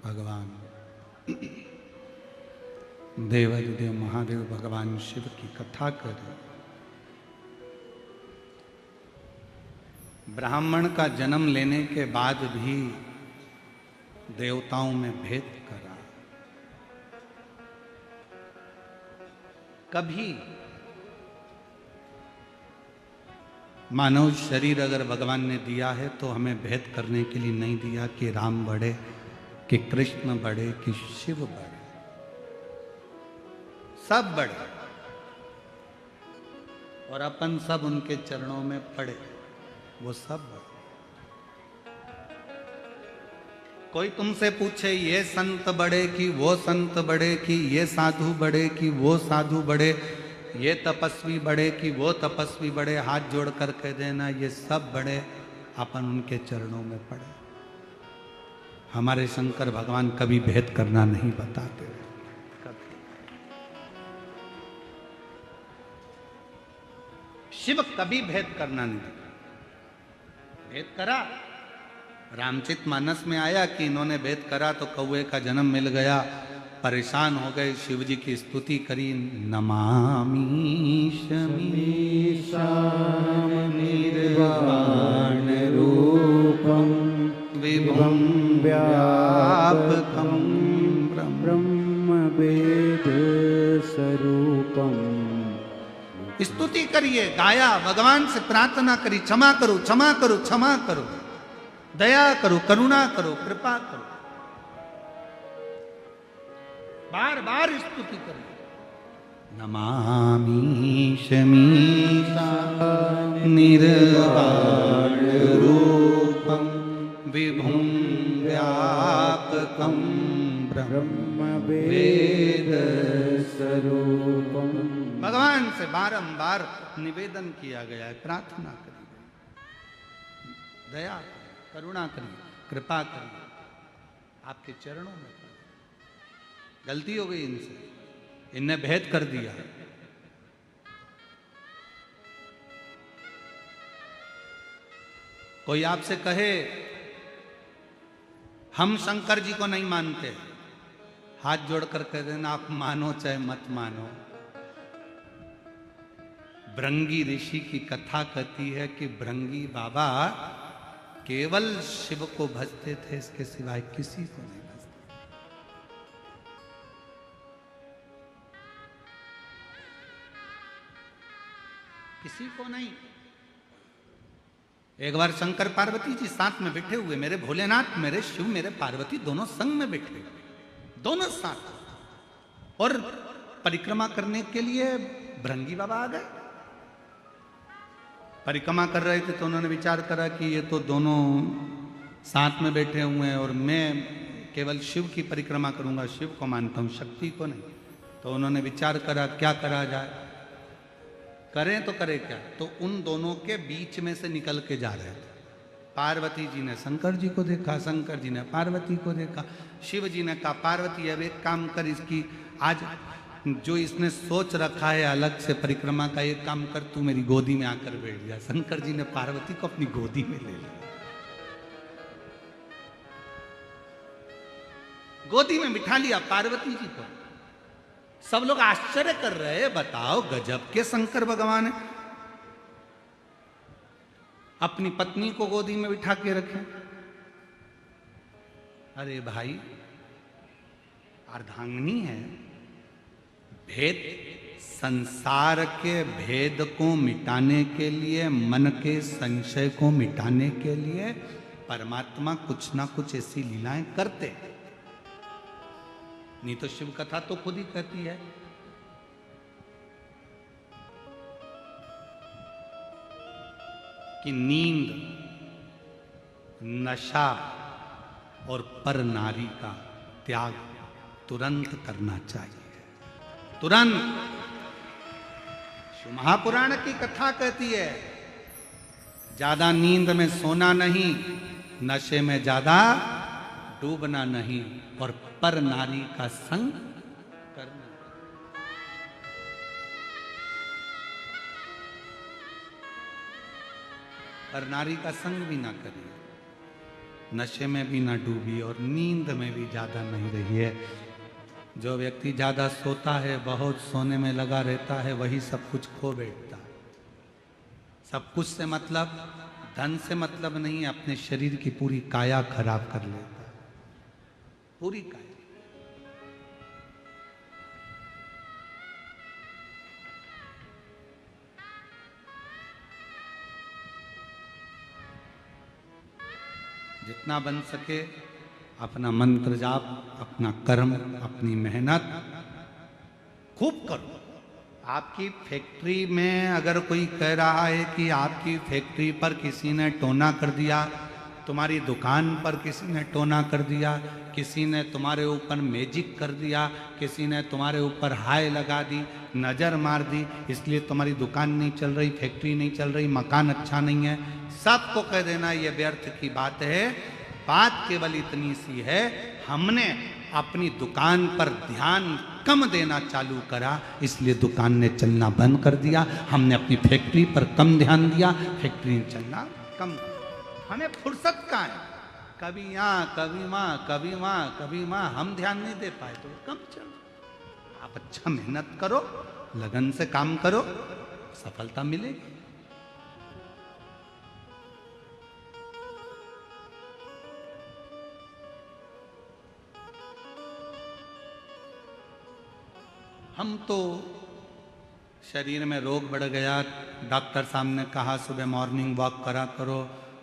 भगवान देवाधिदेव महादेव भगवान शिव की कथा करें। ब्राह्मण का जन्म लेने के बाद भी देवताओं में भेद करा। कभी मानव शरीर अगर भगवान ने दिया है तो हमें भेद करने के लिए नहीं दिया कि राम बड़े कि कृष्ण बड़े कि शिव बड़े, सब बड़े और अपन सब उनके चरणों में पड़े, वो सब बड़े। कोई तुमसे पूछे ये संत बड़े कि वो संत बड़े, कि ये साधु बड़े कि वो साधु बड़े, ये तपस्वी बड़े कि वो तपस्वी बड़े, हाथ जोड़ कर कह देना ये सब बड़े, अपन उनके चरणों में पड़े। हमारे शंकर भगवान कभी भेद करना नहीं बताते, कभी। शिव कभी भेद करना नहीं देता। भेद करा, रामचित मानस में आया कि इन्होंने भेद करा तो कौवे का जन्म मिल गया, परेशान हो गए, शिव जी की स्तुति करी। नमामि शमीशाम निर्वाण रूपम विभुम व्यापकं ब्रह्म वेद स्वरूपम। स्तुति करिए, गाया, भगवान से प्रार्थना करी, क्षमा करो क्षमा करो क्षमा करो, दया करो, करुणा करो, कृपा करो, बार बार स्तुति करिए। नमामि शमीशा निर्वाण रूपम विभुं व्यापकं ब्रह्म वेद स्वरूपम। भगवान से बारंबार निवेदन किया गया है, प्रार्थना करिए, दया करुणा करिए, कृपा करिए, आपके चरणों में। गलती हो गई इनसे, इनने भेद कर दिया। कोई आपसे कहे हम शंकर जी को नहीं मानते, हाथ जोड़कर कह देना आप मानो चाहे मत मानो। भृंगी ऋषि की कथा कहती है कि भृंगी बाबा केवल शिव को भजते थे, इसके सिवाय किसी को नहीं भजते। किसी को नहीं। एक बार शंकर पार्वती जी साथ में बैठे हुए, मेरे भोलेनाथ, मेरे शिव, मेरे पार्वती दोनों संग में बैठे हुए, दोनों साथ, और परिक्रमा करने के लिए भृंगी बाबा आ गए। परिक्रमा कर रहे थे तो उन्होंने विचार करा कि ये तो दोनों साथ में बैठे हुए हैं और मैं केवल शिव की परिक्रमा करूंगा, शिव को मानता हूं, शक्ति को नहीं। तो उन्होंने विचार करा क्या करा जाए, करें तो करें क्या। तो उन दोनों के बीच में से निकल के जा रहे थे। पार्वती जी ने शंकर जी को देखा, शंकर जी ने पार्वती को देखा, शिव जी ने कहा पार्वती अब एक काम कर, इसकी आज जो इसने सोच रखा है अलग से परिक्रमा का, एक काम कर तू मेरी गोदी में आकर बैठ जा। शंकर जी ने पार्वती को अपनी गोदी में ले लिया, गोदी में बिठा लिया पार्वती जी को। सब लोग आश्चर्य कर रहे हैं, बताओ गजब के शंकर भगवान है, अपनी पत्नी को गोदी में बिठा के रखे। अरे भाई अर्धांगिनी है, भेद, संसार के भेद को मिटाने के लिए, मन के संशय को मिटाने के लिए परमात्मा कुछ ना कुछ ऐसी लीलाएं करते। नहीं तो शिव कथा तो खुद ही कहती है कि नींद, नशा और पर नारी का त्याग तुरंत करना चाहिए, तुरंत। शिव महापुराण की कथा कहती है ज्यादा नींद में सोना नहीं, नशे में ज्यादा डूबना नहीं, और पर नारी का संग करना। पर नारी का संग भी ना करिए, नशे में भी ना डूबी और नींद में भी ज्यादा नहीं रही है। जो व्यक्ति ज्यादा सोता है, बहुत सोने में लगा रहता है, वही सब कुछ खो बैठता है। सब कुछ से मतलब, धन से मतलब नहीं, अपने शरीर की पूरी काया खराब कर लेता है, पूरी काया। जितना बन सके अपना मंत्र जाप, अपना कर्म, अपनी मेहनत खूब करो। आपकी फैक्ट्री में अगर कोई कह रहा है कि आपकी फैक्ट्री पर किसी ने टोना कर दिया, तुम्हारी दुकान पर किसी ने टोना कर दिया, किसी ने तुम्हारे ऊपर मैजिक कर दिया, किसी ने तुम्हारे ऊपर हाय लगा दी, नज़र मार दी, इसलिए तुम्हारी दुकान नहीं चल रही, फैक्ट्री नहीं चल रही, मकान अच्छा नहीं है, सबको कह देना ये व्यर्थ की बात है। बात केवल इतनी सी है, हमने अपनी दुकान पर ध्यान कम देना चालू करा, इसलिए दुकान ने चलना बंद कर दिया। हमने अपनी फैक्ट्री पर कम ध्यान दिया, फैक्ट्री ने चलना कम। हमें फुर्सत कहाँ है, कभी यहाँ कभी वहाँ, कभी वहाँ कभी वहाँ, हम ध्यान नहीं दे पाए तो कम चलो। आप अच्छा मेहनत करो, लगन से काम करो, सफलता मिलेगी। हम तो शरीर में रोग बढ़ गया, डॉक्टर साहब ने कहा सुबह मॉर्निंग वॉक करा करो,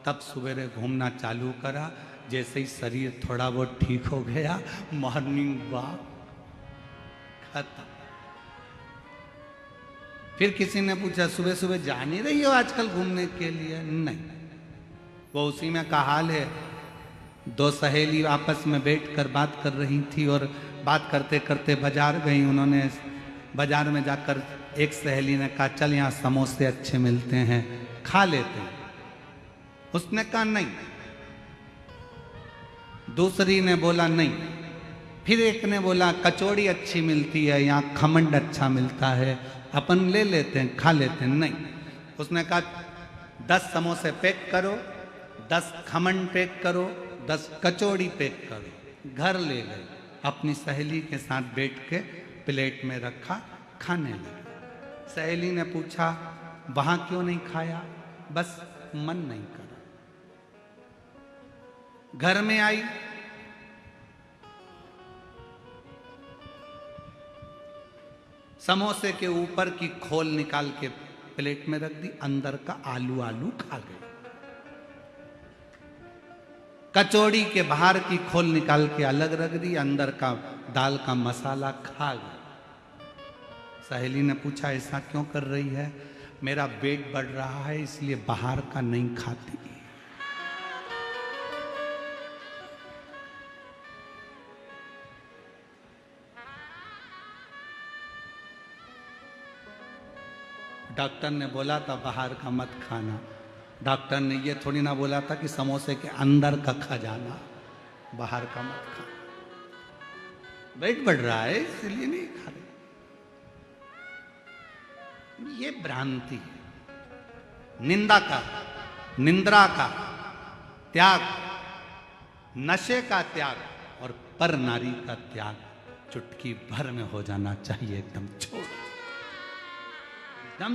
तब सवेरे घूमना चालू करा। जैसे ही शरीर थोड़ा बहुत ठीक हो गया, मॉर्निंग वॉक खत्म। फिर किसी ने पूछा सुबह सुबह जा नहीं रही हो आजकल घूमने के लिए? नहीं, वो उसी में का हाल है। दो सहेली आपस में बैठकर बात कर रही थी और बात करते करते बाजार गई। उन्होंने बाजार में जाकर एक सहेली ने कहा चल यहाँ समोसे अच्छे मिलते हैं, खा लेते हैं। उसने कहा नहीं। दूसरी ने बोला नहीं। फिर एक ने बोला कचौड़ी अच्छी मिलती है, यहाँ खमंड अच्छा मिलता है, अपन ले लेते हैं, खा लेते हैं। नहीं, उसने कहा 10 समोसे पैक करो, 10 खमंड पैक करो, 10 कचौड़ी पैक करो। घर ले गए, अपनी सहेली के साथ बैठ के प्लेट में रखा, खाने लगे। सहेली ने पूछा वहां क्यों नहीं खाया? बस मन नहीं करा। घर में आई, समोसे के ऊपर की खोल निकाल के प्लेट में रख दी, अंदर का आलू आलू खा गई। कचौड़ी के बाहर की खोल निकाल के अलग रख दी, अंदर का दाल का मसाला खा गई। सहेली ने पूछा ऐसा क्यों कर रही है? मेरा वेट बढ़ रहा है इसलिए बाहर का नहीं खाती। डॉक्टर ने बोला था बाहर का मत खाना। डॉक्टर ने ये थोड़ी ना बोला था कि समोसे के अंदर का खा जाना, बाहर का मत खाना। वेट बढ़ रहा है इसलिए नहीं खा रहे। ये भ्रांति है। निंद्रा का त्याग, नशे का त्याग और पर नारी का त्याग चुटकी भर में हो जाना चाहिए। एकदम छोड़, एकदम